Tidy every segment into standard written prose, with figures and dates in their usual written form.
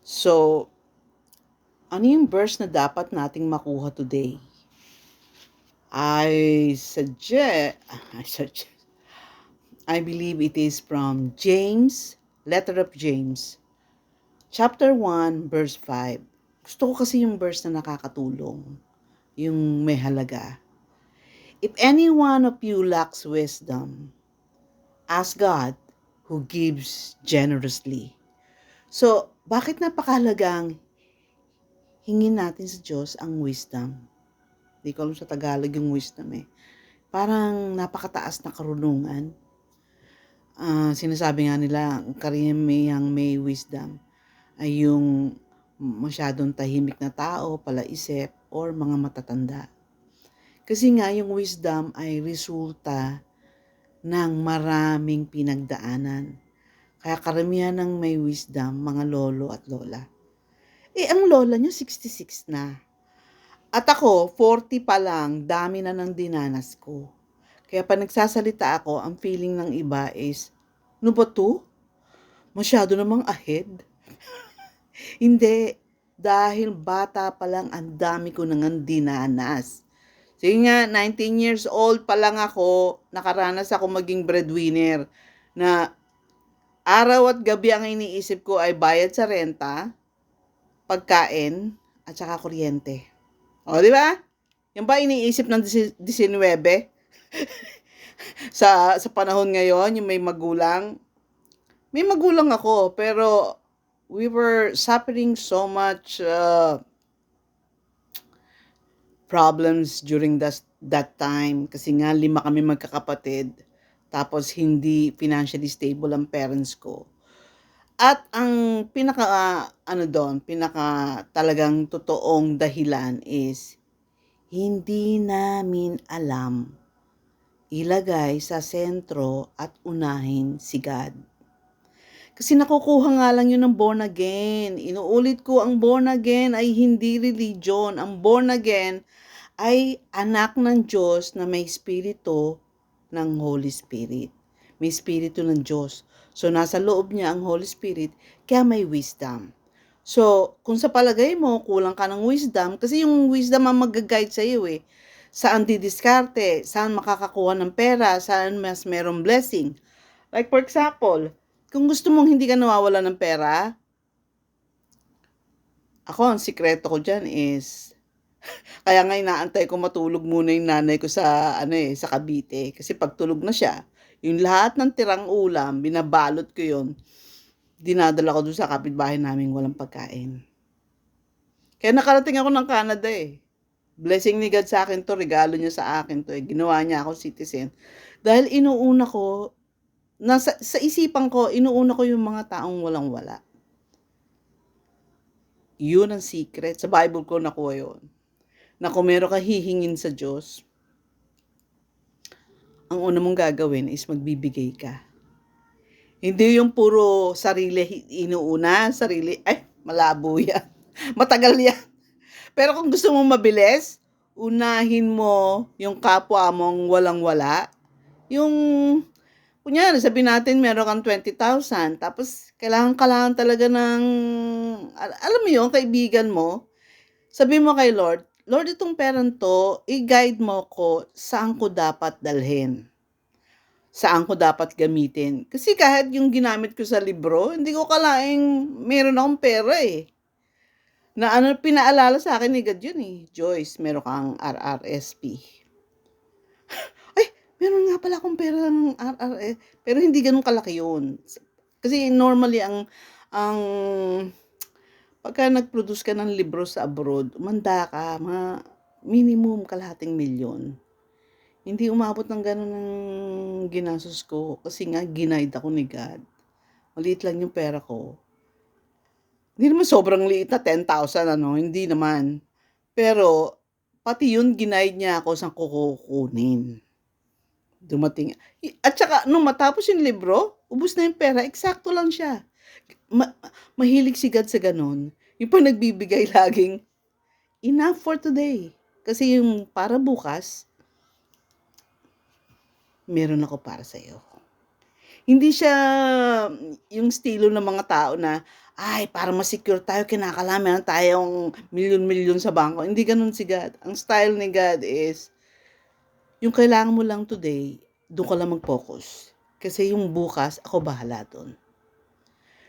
So, ano yung verse na dapat nating makuha today? I suggest, I suggest, I believe it is from James, letter of James, chapter 1, verse 5. Gusto ko kasi yung verse na nakakatulong, yung may halaga. If any one of you lacks wisdom, ask God who gives generously. So, bakit napakahalagang hingin natin sa Diyos ang wisdom? Hindi ko alam sa Tagalog yung wisdom eh. Parang napakataas na karunungan. Sinasabi nga nila, karamihang may wisdom ay yung masyadong tahimik na tao, palaisip, or mga matatanda. Kasi nga yung wisdom ay resulta ng maraming pinagdaanan. Kaya karamihan ng may wisdom, mga lolo at lola. Ang lola niya 66 na. At ako, 40 pa lang, dami na ng dinanas ko. Kaya pa nagsasalita ako, ang feeling ng iba is, ano ba to? Masyado namang ahead. Hindi, dahil bata pa lang ang dami ko nang dinanas. Sige nga, 19 years old pa lang ako, nakaranas ako maging breadwinner na araw at gabi ang iniisip ko ay bayad sa renta, pagkain, at saka kuryente. O, di ba? Yan ba iniisip ng 19? Sa panahon ngayon, yung may magulang ako, pero we were suffering so much problems during that time. Kasi nga, 5 kami magkakapatid. Tapos, hindi financially stable ang parents ko. At ang pinaka talagang totoong dahilan is, hindi namin alam ilagay sa sentro at unahin si God. Kasi nakukuha nga lang yun ng born again. Inuulit ko, ang born again ay hindi religion. Ang born again ay anak ng Diyos na may espiritu ng Holy Spirit. May espiritu ng Diyos. So, nasa loob niya ang Holy Spirit, kaya may wisdom. So, kung sa palagay mo, kulang ka ng wisdom, kasi yung wisdom ang mag-guide sa iyo eh. Saan didiskarte, saan makakakuha ng pera, saan mas merong blessing. Like for example, kung gusto mong hindi ka nawawala ng pera, ako, ang sikreto ko dyan is, kaya nga inaantay ko matulog muna yung nanay ko sa Cavite. Kasi pag tulog na siya, yung lahat ng tirang ulam, binabalot ko yun, dinadala ko doon sa kapitbahay namin walang pagkain. Kaya nakarating ako ng Canada eh. Blessing ni God sa akin to, regalo niya sa akin to eh. Ginawa niya ako citizen. Dahil inuuna ko, sa isipan ko, inuuna ko yung mga taong walang-wala. Yun ang secret. Sa Bible ko nakuha yun. Na kung meron ka hihingin sa Diyos, ang una mong gagawin is magbibigay ka. Hindi yung puro sarili inuuna, malabo yan. Matagal yan. Pero kung gusto mong mabilis, unahin mo yung kapwa mong walang-wala. Yung, kunyari, sabihin natin meron kang 20,000, tapos kailangan talaga ng, alam mo yun, kaibigan mo, sabihin mo kay Lord, Lord, itong perang to, i-guide mo ko saan ko dapat dalhin. Saan ko dapat gamitin. Kasi kahit yung ginamit ko sa libro, hindi ko kalaing meron akong pera eh. Na pinaalala sa akin ni God yun eh. Joyce, meron kang RRSP. Ay, meron nga pala akong pera ng RRSP. Pero hindi ganun kalaki yun. Kasi normally ang pagka nag-produce ka ng libro sa abroad, umanda ka, mga minimum kalahating milyon. Hindi umabot ng gano'n ng ginastos ko kasi nga ginaid ako ni God. Maliit lang yung pera ko. Hindi naman sobrang liit na 10,000 hindi naman. Pero pati yun ginaid niya ako saan ko kukunin. Dumating. At saka nung matapos yung libro, ubos na yung pera, eksakto lang siya. Mahilig si God sa ganun. Yung pa nagbibigay laging, enough for today. Kasi yung para bukas, meron ako para sa iyo. Hindi siya yung estilo ng mga tao na, "Ay, para ma-secure tayo kinakailangan meron tayong milyon-milyon sa bangko." Hindi gano'n si God. Ang style ni God is, yung kailangan mo lang today, do'n ka lang mag-focus. Kasi yung bukas, ako bahala do'n.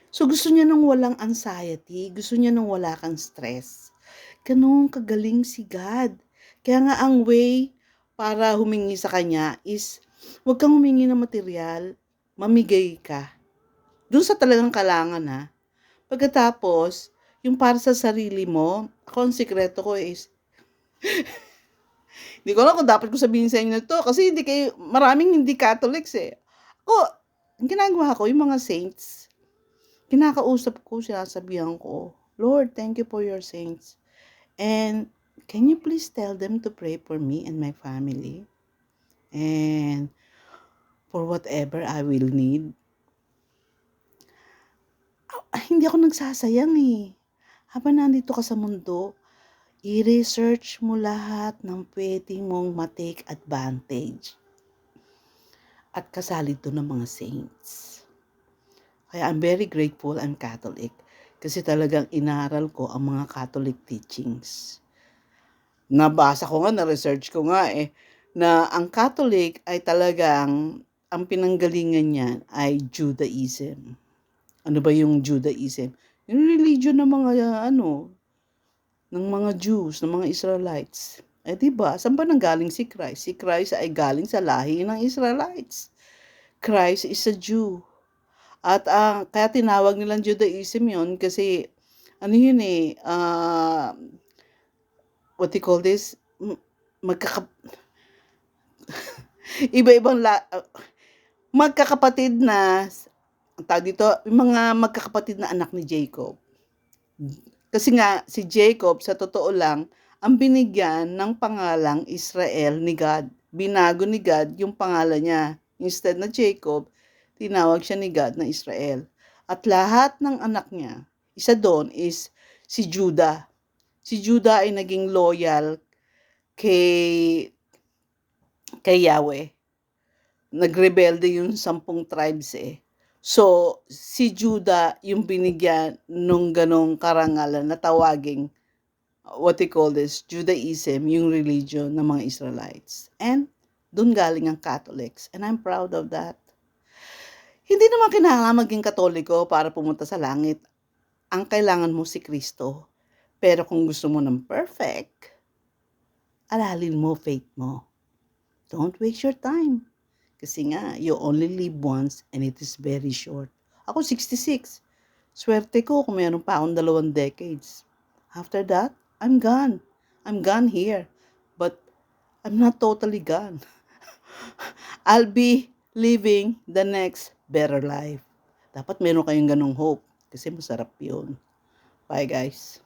So, gusto niya ng walang anxiety, gusto niya ng wala kang stress. Gano'n kagaling si God. Kaya nga ang way para humingi sa kanya is, huwag kang humingi ng materyal, mamigay ka. Do'n sa talagang kailangan, ha. Pagkatapos, yung para sa sarili mo, ako ang sikreto ko is, hindi ko alam kung dapat ko sabihin sa inyo 'to kasi maraming hindi Catholics, eh. Ako, ang ginagawa ko yung mga saints, kinakausap ko, sinasabihan ko, "Lord, thank you for your saints, and can you please tell them to pray for me and my family, and for whatever I will need." Hindi ako nagsasayang, eh. Habang nandito ka sa mundo, i-research mo lahat ng puwede mong ma-take advantage at kasali do'n ang mga saints. Kaya I'm very grateful I'm Catholic kasi talagang inaral ko ang mga Catholic teachings. Nabasa ko nga, na-research ko nga, eh, na ang Catholic ay talagang ang pinanggalingan niyan ay Judaism. Ano ba yung Judaism? Yung religion ng mga ng mga Jews, ng mga Israelites. Eh, 'di ba, saan ba nanggaling si Christ? Si Christ ay galing sa lahi ng Israelites. Christ is a Jew. At, kaya tinawag nilang Judaism 'yon kasi ano 'yun, eh, what do you call this? Magkaka iba-ibang magkakapatid na ang tawag dito, yung mga magkakapatid na anak ni Jacob. Kasi nga si Jacob sa totoo lang, ang binigyan ng pangalang Israel ni God. Binago ni God yung pangalan niya. Instead na Jacob, tinawag siya ni God na Israel. At lahat ng anak niya, isa doon is si Judah. Si Judah ay naging loyal kay Yahweh. Nagrebelde yung 10 tribes, eh. So, si Judah yung binigyan nung ganong karangalan na tawaging, what they call this, Judaism, yung religion ng mga Israelites. And dun galing ang Catholics. And I'm proud of that. Hindi naman kinakailangan maging Katoliko para pumunta sa langit. Ang kailangan mo si Kristo. Pero kung gusto mo ng perfect, aralin mo faith mo. Don't waste your time. Kasi nga, you only live once and it is very short. Ako 66. Swerte ko kung meron pa akong 2 decades. After that, I'm gone. I'm gone here. But I'm not totally gone. I'll be living the next better life. Dapat meron kayong ganong hope kasi masarap yun. Bye guys.